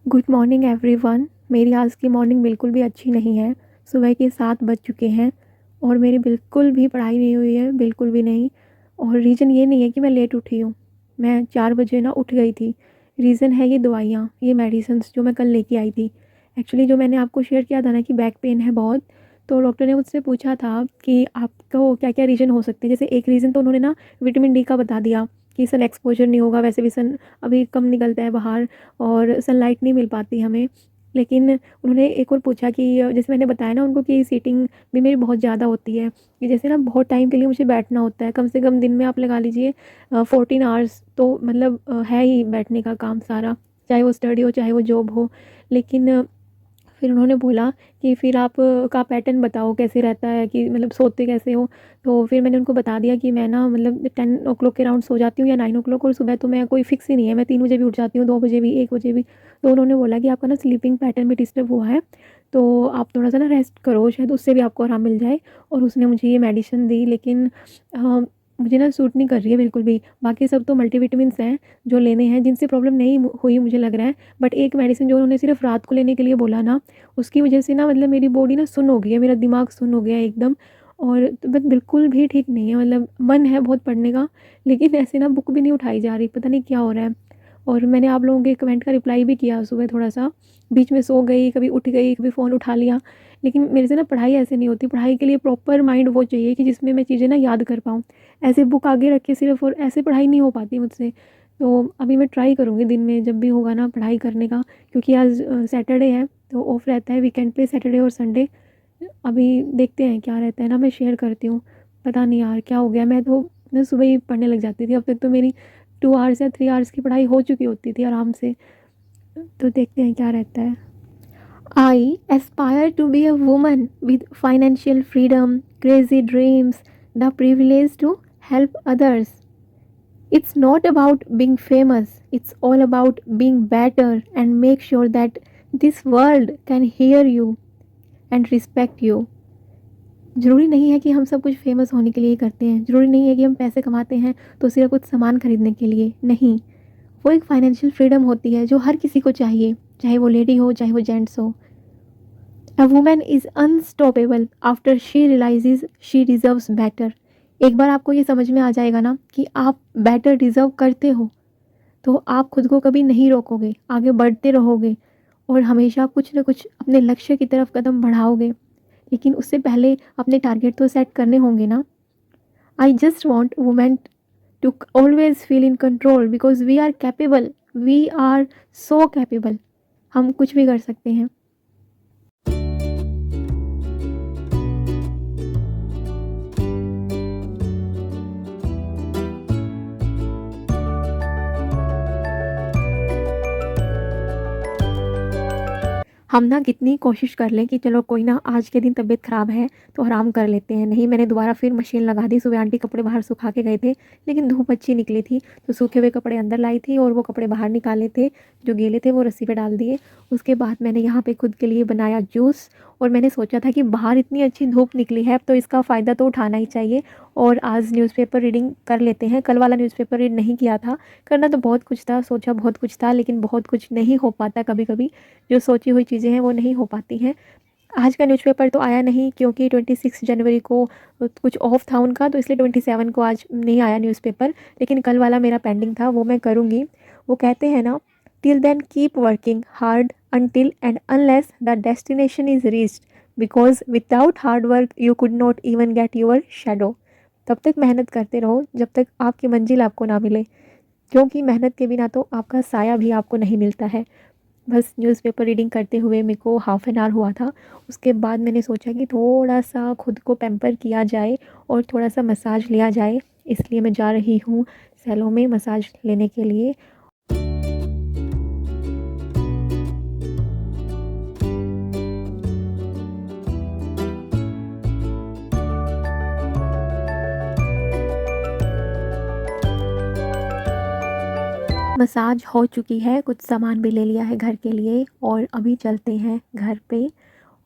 Good morning everyone. मेरी आज की मॉर्निंग बिल्कुल भी अच्छी नहीं है। सुबह के 7 बज चुके हैं और मेरी बिल्कुल भी पढ़ाई नहीं हुई है, बिल्कुल भी नहीं। और रीज़न ये नहीं है कि मैं लेट उठी हूँ, मैं 4 बजे ना उठ गई थी। रीज़न है ये दवाइयाँ, ये मेडिसिन्स जो मैं कल लेके आई थी। एक्चुअली जो मैंने आपको शेयर किया था ना कि बैक पेन है बहुत, तो डॉक्टर ने मुझसे पूछा था कि आपको क्या-क्या रीज़न हो सकते हैं। जैसे एक रीज़न तो उन्होंने ना विटामिन डी का बता दिया कि सन एक्सपोज़र नहीं होगा, वैसे भी सन अभी कम निकलता है बाहर और सनलाइट नहीं मिल पाती हमें। लेकिन उन्होंने एक और पूछा कि जैसे मैंने बताया ना उनको कि सीटिंग भी मेरी बहुत ज़्यादा होती है, कि जैसे ना बहुत टाइम के लिए मुझे बैठना होता है, कम से कम दिन में आप लगा लीजिए 14 आवर्स तो मतलब है ही बैठने का काम सारा, चाहे वो स्टडी हो, चाहे वो जॉब हो। लेकिन फिर उन्होंने बोला कि फिर आप का पैटर्न बताओ कैसे रहता है, कि मतलब सोते कैसे हो? तो फिर मैंने उनको बता दिया कि मैं ना मतलब 10 ओ क्लॉक के अराउंड सो जाती हूँ या 9 ओ क्लॉक, और सुबह तो मैं कोई फ़िक्स ही नहीं है, मैं 3 बजे भी उठ जाती हूँ, 2 बजे भी, 1 बजे भी। तो उन्होंने बोला कि आपका ना स्लीपिंग पैटर्न भी डिस्टर्ब हुआ है, तो आप थोड़ा-सा ना रेस्ट करो, शायद उससे भी आपको आराम मिल जाए। और उसने मुझे ये मेडिसिन दी, लेकिन मुझे ना सूट नहीं कर रही है बिल्कुल भी। बाकी सब तो मल्टीविटामिन्स हैं जो लेने हैं, जिनसे प्रॉब्लम नहीं हुई मुझे लग रहा है। बट एक मेडिसिन जो उन्होंने सिर्फ़ रात को लेने के लिए बोला ना, उसकी वजह से ना मतलब मेरी बॉडी ना सुन्न हो गई है, मेरा दिमाग सुन्न हो गया है एकदम। और तबीयत बिल्कुल भी ठीक नहीं है, मतलब मन है बहुत पढ़ने का, लेकिन ऐसे ना बुक भी नहीं उठाई जा रही, पता नहीं क्या हो रहा है। और मैंने आप लोगों के कमेंट का रिप्लाई भी किया सुबह थोड़ा-सा, बीच में सो गई, कभी उठ गई, कभी फ़ोन उठा लिया। लेकिन मेरे से ना पढ़ाई ऐसे नहीं होती, पढ़ाई के लिए प्रॉपर माइंड वो चाहिए कि जिसमें मैं चीज़ें ना याद कर पाऊँ। ऐसे बुक आगे रख के सिर्फ़ और ऐसे पढ़ाई नहीं हो पाती मुझसे। तो अभी मैं ट्राई करूँगी दिन में जब भी होगा ना पढ़ाई करने का, क्योंकि आज सैटरडे है तो ऑफ रहता है वीकेंड पे, सैटरडे और संडे। अभी देखते हैं क्या रहता है ना, मैं शेयर करती हूँ। पता नहीं यार क्या हो गया, मैं तो ना सुबह ही पढ़ने लग जाती थी, अब तक तो मेरी 2 आवर्स या 3 आवर्स की पढ़ाई हो चुकी होती थी आराम से। तो देखते हैं क्या रहता है। I aspire to be a woman with financial freedom, crazy dreams, the privilege to help others. It's not about being famous, it's all about being better and make sure that this world can hear you and respect you. ज़रूरी नहीं है कि हम सब कुछ famous होने के लिए ही करते हैं, ज़रूरी नहीं है कि हम पैसे कमाते हैं तो सिर्फ कुछ सामान खरीदने के लिए, नहीं। वो एक फाइनेंशियल फ्रीडम होती है जो हर किसी को चाहिए, चाहे वो लेडी हो, चाहे वो जेंट्स हो। A woman is unstoppable after she realizes she deserves better. एक बार आपको ये समझ में आ जाएगा ना कि आप बेटर डिज़र्व करते हो, तो आप खुद को कभी नहीं रोकोगे, आगे बढ़ते रहोगे और हमेशा कुछ न कुछ अपने लक्ष्य की तरफ कदम बढ़ाओगे। लेकिन उससे पहले अपने टारगेट तो सेट करने होंगे ना। I just want women to always feel in control because we are capable, we are so capable. हम कुछ भी कर सकते हैं। हम ना कितनी कोशिश कर लें कि चलो कोई ना, आज के दिन तबीयत ख़राब है तो आराम कर लेते हैं। नहीं, मैंने दोबारा फिर मशीन लगा दी। सुबह आंटी कपड़े बाहर सुखा के गए थे, लेकिन धूप अच्छी निकली थी तो सूखे हुए कपड़े अंदर लाई थी और वो कपड़े बाहर निकाले थे, जो गीले थे वो रस्सी पे डाल दिए। उसके बाद मैंने यहाँ पे खुद के लिए बनाया जूस, और मैंने सोचा था कि बाहर इतनी अच्छी धूप निकली है तो इसका फ़ायदा तो उठाना ही चाहिए और आज न्यूज़पेपर रीडिंग कर लेते हैं। कल वाला न्यूज़पेपर रीड नहीं किया था, करना तो बहुत कुछ था, सोचा बहुत कुछ था, लेकिन बहुत कुछ नहीं हो पाता कभी-कभी। जो सोची हुई चीज़ें हैं वो नहीं हो पाती हैं। आज का न्यूज़पेपर तो आया नहीं क्योंकि 26 जनवरी को कुछ ऑफ था उनका, तो इसलिए 27 को आज नहीं आया न्यूज़पेपर। लेकिन कल वाला मेरा पेंडिंग था, वो मैं करूँगी। वो कहते हैं ना, till then keep working hard until and unless the destination is reached, because without hard work you could not even get your shadow. तब तक मेहनत करते रहो जब तक आपकी मंजिल आपको ना मिले, क्योंकि मेहनत के बिना तो आपका साया भी आपको नहीं मिलता है। बस न्यूज़पेपर रीडिंग करते हुए मेरे को हाफ़ एन आवर हुआ था। उसके बाद मैंने सोचा कि थोड़ा-सा खुद को पैम्पर किया जाए और थोड़ा-सा मसाज लिया जाए, इसलिए मैं जा रही हूँ सैलून में मसाज लेने के लिए। मसाज हो चुकी है, कुछ सामान भी ले लिया है घर के लिए और अभी चलते हैं घर पे।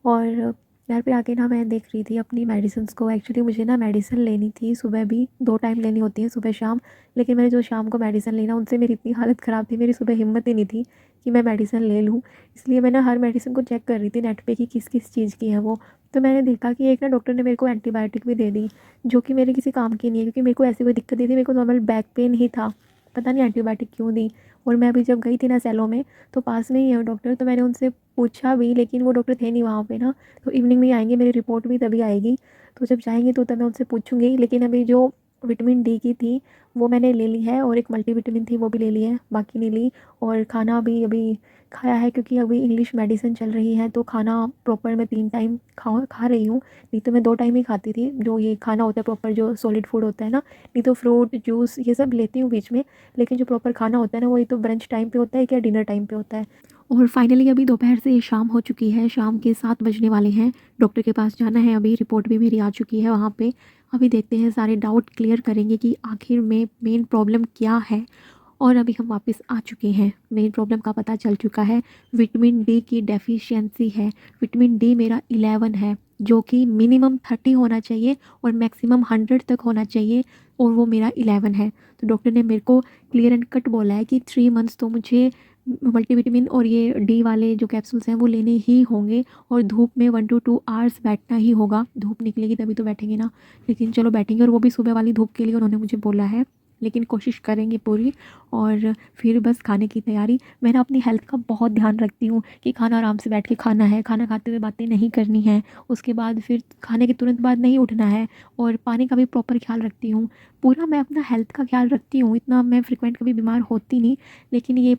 और घर पे आके ना मैं देख रही थी अपनी मेडिसिन्स को। एक्चुअली मुझे ना मेडिसिन लेनी थी, सुबह भी 2 टाइम लेनी होती है, सुबह शाम। लेकिन मैंने जो शाम को मेडिसिन ली ना, उनसे मेरी इतनी हालत ख़राब थी, मेरी सुबह हिम्मत ही नहीं थी कि मैं मेडिसिन ले लूँ। इसलिए मैं ना हर मेडिसिन को चेक कर रही थी नेट पे कि किस-किस चीज़ की है वो। तो मैंने देखा कि एक ना डॉक्टर ने मेरे को एंटीबायोटिक भी दे दी, जो कि मेरे किसी काम की नहीं है, क्योंकि मेरे को ऐसी कोई दिक्कत नहीं थी, मेरे को नॉर्मल बैक पेन ही था। पता नहीं एंटीबायोटिक क्यों दी। और मैं अभी जब गई थी ना सेलो में, तो पास में ही है वो डॉक्टर, तो मैंने उनसे पूछा भी, लेकिन वो डॉक्टर थे नहीं वहाँ पे ना। तो इवनिंग में ही आएँगे, मेरी रिपोर्ट भी तभी आएगी। तो जब जाएँगे तो तब मैं उनसे पूछूँगी। लेकिन अभी जो विटामिन डी की थी वो मैंने ले ली है, और एक मल्टीविटामिन थी वो भी ले ली है, बाकी नहीं ली। और खाना भी अभी खाया है, क्योंकि अभी इंग्लिश मेडिसिन चल रही है, तो खाना प्रॉपर मैं 3 टाइम खा रही हूँ। नहीं तो मैं 2 टाइम ही खाती थी, जो ये खाना होता है प्रॉपर, जो सॉलिड फूड होता है ना। नहीं तो फ्रूट, जूस ये सब लेती हूँ बीच में, लेकिन जो प्रॉपर खाना होता है ना, वही तो ब्रंच टाइम पे होता है या डिनर टाइम पे होता है। और फाइनली अभी दोपहर से शाम हो चुकी है, शाम के 7 बजने वाले हैं। डॉक्टर के पास जाना है, अभी रिपोर्ट भी मेरी आ चुकी है वहाँ पे। अभी देखते हैं, सारे डाउट क्लियर करेंगे कि आखिर में मेन प्रॉब्लम क्या है। और अभी हम वापस आ चुके हैं, मेन प्रॉब्लम का पता चल चुका है। विटामिन डी की डेफिशिएंसी है। विटामिन डी मेरा 11 है, जो कि मिनिमम 30 होना चाहिए और मैक्सिमम 100 तक होना चाहिए, और वो मेरा 11 है। तो डॉक्टर ने मेरे को क्लियर एंड कट बोला है कि 3 मंथ्स तो मुझे मल्टीविटामिन और ये डी वाले जो कैप्सूल्स हैं वो लेने ही होंगे, और धूप में 1 to 2 आवर्स बैठना ही होगा। धूप निकलेगी तभी तो बैठेंगे ना, लेकिन चलो बैठेंगे, और वो भी सुबह वाली धूप के लिए उन्होंने मुझे बोला है, लेकिन कोशिश करेंगे पूरी। और फिर बस खाने की तैयारी। मैं ना अपनी हेल्थ का बहुत ध्यान रखती हूँ कि खाना आराम से बैठ के खाना है, खाना खाते हुए बातें नहीं करनी है, उसके बाद फिर खाने के तुरंत बाद नहीं उठना है, और पानी का भी प्रॉपर ख्याल रखती हूँ। पूरा मैं अपना हेल्थ का ख्याल रखती हूँ, इतना मैं फ्रिक्वेंट कभी बीमार होती नहीं। लेकिन ये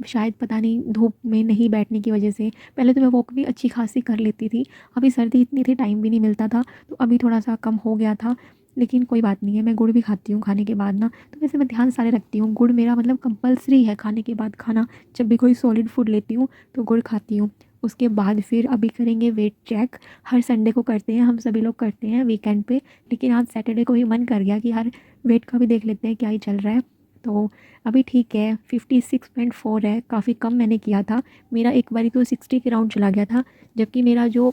शायद पता नहीं धूप में नहीं बैठने की वजह से, पहले तो मैं वॉक भी अच्छी खासी कर लेती थी, अभी सर्दी इतनी थी टाइम भी नहीं मिलता था, तो अभी थोड़ा सा कम हो गया था। लेकिन कोई बात नहीं है, मैं गुड़ भी खाती हूँ खाने के बाद ना। तो वैसे मैं ध्यान सारे रखती हूँ, गुड़ मेरा मतलब कंपल्सरी है खाने के बाद खाना। जब भी कोई सॉलिड फूड लेती हूँ तो गुड़ खाती हूँ। उसके बाद फिर अभी करेंगे वेट चेक। हर संडे को करते हैं, हम सभी लोग करते हैं वीकेंड पे, लेकिन आज सैटरडे को ही मन कर गया कि यार वेट का भी देख लेते हैं क्या ही चल रहा है। तो अभी ठीक है, 56.4 है, काफ़ी कम मैंने किया था। मेरा एक बारी तो 60 के राउंड चला गया था, जबकि मेरा जो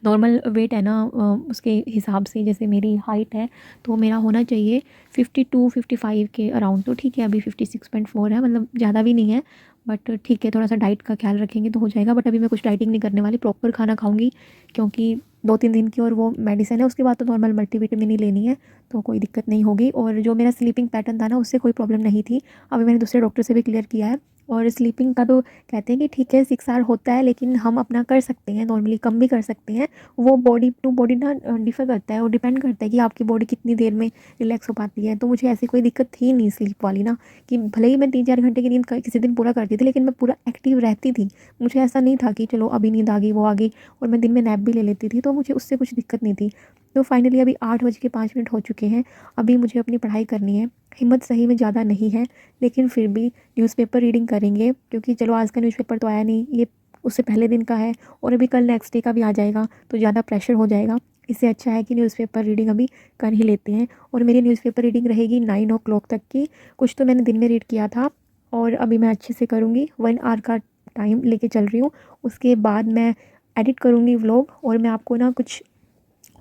नॉर्मल वेट है ना, उसके हिसाब से जैसे मेरी हाइट है, तो मेरा होना चाहिए 52-55 के अराउंड। तो ठीक है, अभी 56.4 है, मतलब ज़्यादा भी नहीं है, बट ठीक है, थोड़ा सा डाइट का ख्याल रखेंगे तो हो जाएगा। बट अभी मैं कुछ डाइटिंग नहीं करने वाली, प्रॉपर खाना खाऊंगी, क्योंकि 2-3 दिन की और वो मेडिसिन है, उसके बाद तो नॉर्मल मल्टीविटामिन ही लेनी है, तो कोई दिक्कत नहीं होगी। और जो मेरा स्लीपिंग पैटर्न था ना, उससे कोई प्रॉब्लम नहीं थी। अभी मैंने दूसरे डॉक्टर से भी क्लियर किया है। और स्लीपिंग का तो कहते हैं कि ठीक है 6 आवर होता है, लेकिन हम अपना कर सकते हैं, नॉर्मली कम भी कर सकते हैं। वो बॉडी टू बॉडी ना डिफ़र करता है, और डिपेंड करता है कि आपकी बॉडी कितनी देर में रिलैक्स हो पाती है। तो मुझे ऐसी कोई दिक्कत थी नहीं स्लीप वाली ना, कि भले ही मैं 3-4 घंटे की नींद किसी दिन पूरा करती थी, लेकिन मैं पूरा एक्टिव रहती थी। मुझे ऐसा नहीं था कि चलो अभी नींद आ गई, वो आ गई, और मैं दिन में नैप भी ले लेती थी, तो मुझे उससे कुछ दिक्कत नहीं थी। तो फाइनली अभी 8 बज के 5 मिनट हो चुके हैं। अभी मुझे अपनी पढ़ाई करनी है। हिम्मत सही में ज़्यादा नहीं है, लेकिन फिर भी न्यूज़पेपर रीडिंग करेंगे, क्योंकि चलो आज का न्यूज़पेपर तो आया नहीं, ये उससे पहले दिन का है, और अभी कल नेक्स्ट डे का भी आ जाएगा, तो ज़्यादा प्रेशर हो जाएगा। इससे अच्छा है कि न्यूज़पेपर रीडिंग अभी कर ही लेते हैं। और मेरी न्यूज़पेपर रीडिंग रहेगी 9 o'clock तक की। कुछ तो मैंने दिन में रीड किया था, और अभी मैं अच्छे से करूँगी, 1 आवर का टाइम लेके चल रही हूँ। उसके बाद मैं एडिट करूँगी व्लॉग, और मैं आपको ना कुछ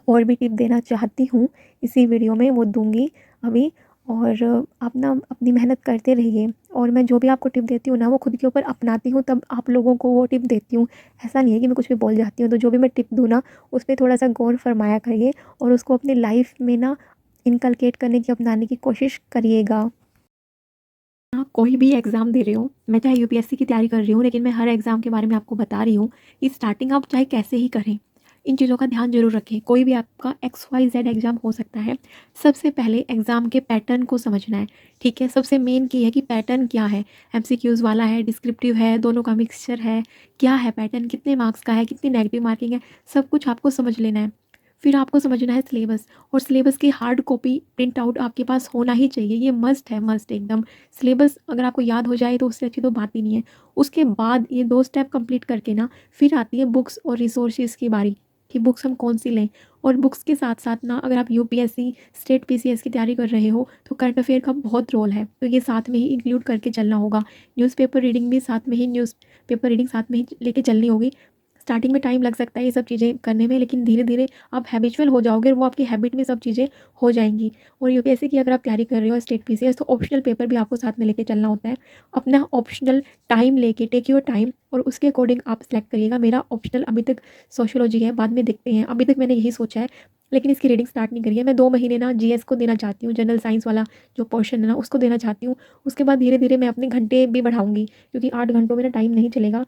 और भी टिप देना चाहती हूँ इसी वीडियो में, वो दूँगी अभी। और आप ना अपनी मेहनत करते रहिए, और मैं जो भी आपको टिप देती हूँ ना, वो खुद के ऊपर अपनाती हूँ, तब आप लोगों को वो टिप देती हूँ। ऐसा नहीं है कि मैं कुछ भी बोल जाती हूँ। तो जो भी मैं टिप दूँ ना, उस पे थोड़ा सा गौर फरमाया करिए, और उसको अपनी लाइफ में ना इनकलकेट करने की, अपनाने की कोशिश करिएगा। आप कोई भी एग्ज़ाम दे रहे हो, मैं चाहे यूपीएससी की तैयारी कर रही हूँ, लेकिन मैं हर एग्ज़ाम के बारे में आपको बता रही हूँ कि स्टार्टिंग आप चाहे कैसे ही करें, इन चीज़ों का ध्यान ज़रूर रखें। कोई भी आपका XYZ एग्ज़ाम हो सकता है। सबसे पहले एग्ज़ाम के पैटर्न को समझना है, ठीक है? सबसे मेन की है कि पैटर्न क्या है, एमसीक्यूज़ वाला है, डिस्क्रिप्टिव है, दोनों का मिक्सचर है, क्या है पैटर्न, कितने मार्क्स का है, कितनी नेगेटिव मार्किंग है, सब कुछ आपको समझ लेना है। फिर आपको समझना है सिलेबस, और सिलेबस की हार्ड कॉपी प्रिंट आउट आपके पास होना ही चाहिए, ये मस्ट है, मस्ट एकदम। सिलेबस अगर आपको याद हो जाए तो उससे अच्छी तो बात ही नहीं है। उसके बाद ये 2 स्टेप कंप्लीट करके ना, फिर आती है बुक्स और रिसोर्सेज़ की बारी, कि बुक्स हम कौन सी लें। और बुक्स के साथ साथ ना, अगर आप यूपीएससी, स्टेट पीसीएस की तैयारी कर रहे हो, तो करंट अफेयर का बहुत रोल है, तो ये साथ में ही इंक्लूड करके चलना होगा। न्यूज़पेपर रीडिंग भी साथ में ही, न्यूज़पेपर रीडिंग साथ में ही लेके चलनी होगी। स्टार्टिंग में टाइम लग सकता है ये सब चीज़ें करने में, लेकिन धीरे धीरे आप हैबिचुअल हो जाओगे और वो आपकी हैबिट में सब चीज़ें हो जाएंगी। और यूपीएससी की अगर आप तैयारी कर रहे हो, स्टेट पीसीएस, तो ऑप्शनल पेपर भी आपको साथ में लेके चलना होता है। अपना ऑप्शनल टाइम लेके, टेक योर टाइम, और उसके अकॉर्डिंग आप सिलेक्ट करिएगा। मेरा ऑप्शनल अभी तक सोशियोलॉजी है, बाद में देखते हैं, अभी तक मैंने यही सोचा है, लेकिन इसकी रीडिंग स्टार्ट नहीं करी है। मैं 2 महीने ना जीएस को देना चाहती हूँ, जनरल साइंस वाला जो पोर्शन है ना उसको देना चाहती हूँ। उसके बाद धीरे धीरे मैं अपने घंटे भी बढ़ाऊँगी, क्योंकि 8 घंटों में ना टाइम नहीं चलेगा।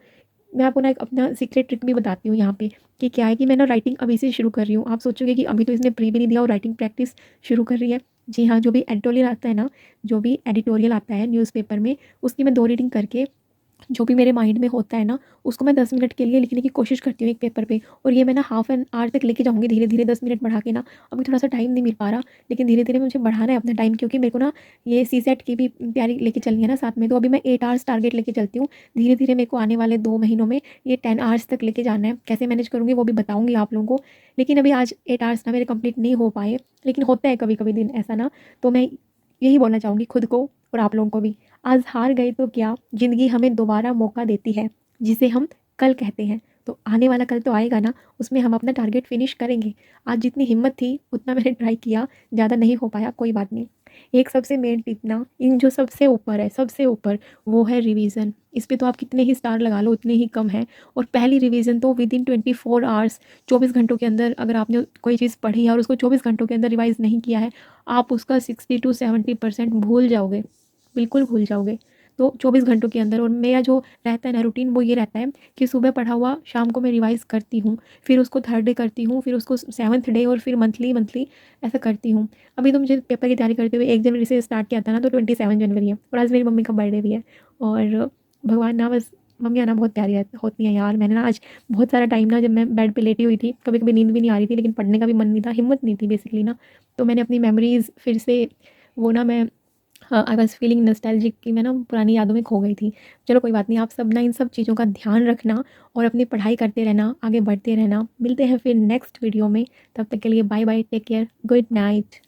मैं आपको ना एक अपना सीक्रेट ट्रिक भी बताती हूँ यहाँ पे, कि क्या है कि मैं ना राइटिंग अभी से शुरू कर रही हूँ। आप सोचोगे कि अभी तो इसने प्री भी नहीं दिया और राइटिंग प्रैक्टिस शुरू कर रही है। जी हाँ, जो भी एडिटोरियल आता है ना, जो भी एडिटोरियल आता है न्यूज़पेपर में, उसकी मैं 2 रीडिंग करके जो भी मेरे माइंड में होता है ना, उसको मैं 10 मिनट के लिए लिखने की कोशिश करती हूँ एक पेपर पे, और ये मैं ना हाफ एन आवर तक लेके जाऊँगी धीरे-धीरे, 10 मिनट बढ़ा के ना। अभी थोड़ा-सा टाइम नहीं मिल पा रहा, लेकिन धीरे-धीरे मुझे बढ़ाना है अपना टाइम, क्योंकि मेरे को ना ये सीसेट की भी तैयारी लेके चलनी है ना साथ में। तो अभी मैं 8 आवर्स टारगेट लेके चलती हूँ। धीरे-धीरे मेरे को आने वाले 2 महीनों में ये 10 आवर्स तक लेके जाना है। कैसे मैनेज करूँगी वो भी बताऊँगी आप लोगों को। लेकिन अभी आज 8 आवर्स ना मेरे कंप्लीट नहीं हो पाए, लेकिन होता है कभी-कभी दिन ऐसा ना। तो मैं यही बोलना चाहूँगी खुद को और आप लोगों को भी, आज हार गए तो क्या, ज़िंदगी हमें दोबारा मौका देती है, जिसे हम कल कहते हैं। तो आने वाला कल तो आएगा ना, उसमें हम अपना टारगेट फिनिश करेंगे। आज जितनी हिम्मत थी उतना मैंने ट्राई किया, ज़्यादा नहीं हो पाया, कोई बात नहीं। एक सबसे मेन टिप ना, इन जो सबसे ऊपर है, सबसे ऊपर, वो है रिवीज़न। इस पे तो आप कितने ही स्टार लगा लो उतने ही कम है। और पहली रिवीज़न तो विदिन 24 आवर्स, 24 घंटों के अंदर अगर आपने कोई चीज़ पढ़ी है और उसको 24 घंटों के अंदर रिवाइज़ नहीं किया है, आप उसका 60 to 70% भूल जाओगे, बिल्कुल भूल जाओगे। तो 24 घंटों के अंदर। और मेरा जो रहता है ना रूटीन, वो ये रहता है कि सुबह पढ़ा हुआ शाम को मैं रिवाइज़ करती हूँ, फिर उसको थर्ड डे करती हूँ, फिर उसको 7th डे, और फिर मंथली मंथली ऐसा करती हूँ। अभी तो मुझे पेपर की तैयारी करते हुए 1 जनवरी से स्टार्ट किया था ना, तो 27 जनवरी है, और आज मेरी मम्मी का बर्थडे भी है। और भगवान ना बस, मम्मियाँ ना बहुत प्यारी होती हैं यार। मैंने ना आज बहुत सारा टाइम ना, जब मैं बेड पे लेटी हुई थी, कभी-कभी नींद भी नहीं आ रही थी, लेकिन पढ़ने का भी मन नहीं था, हिम्मत नहीं थी बेसिकली ना, तो मैंने अपनी मेमोरीज़ फिर से, वो ना मैं, हाँ, आई वाज़ फीलिंग नॉस्टैल्जिक, कि मैं ना पुरानी यादों में खो गई थी। चलो कोई बात नहीं, आप सब ना इन सब चीज़ों का ध्यान रखना और अपनी पढ़ाई करते रहना, आगे बढ़ते रहना। मिलते हैं फिर नेक्स्ट वीडियो में, तब तक के लिए bye bye, take care, good night.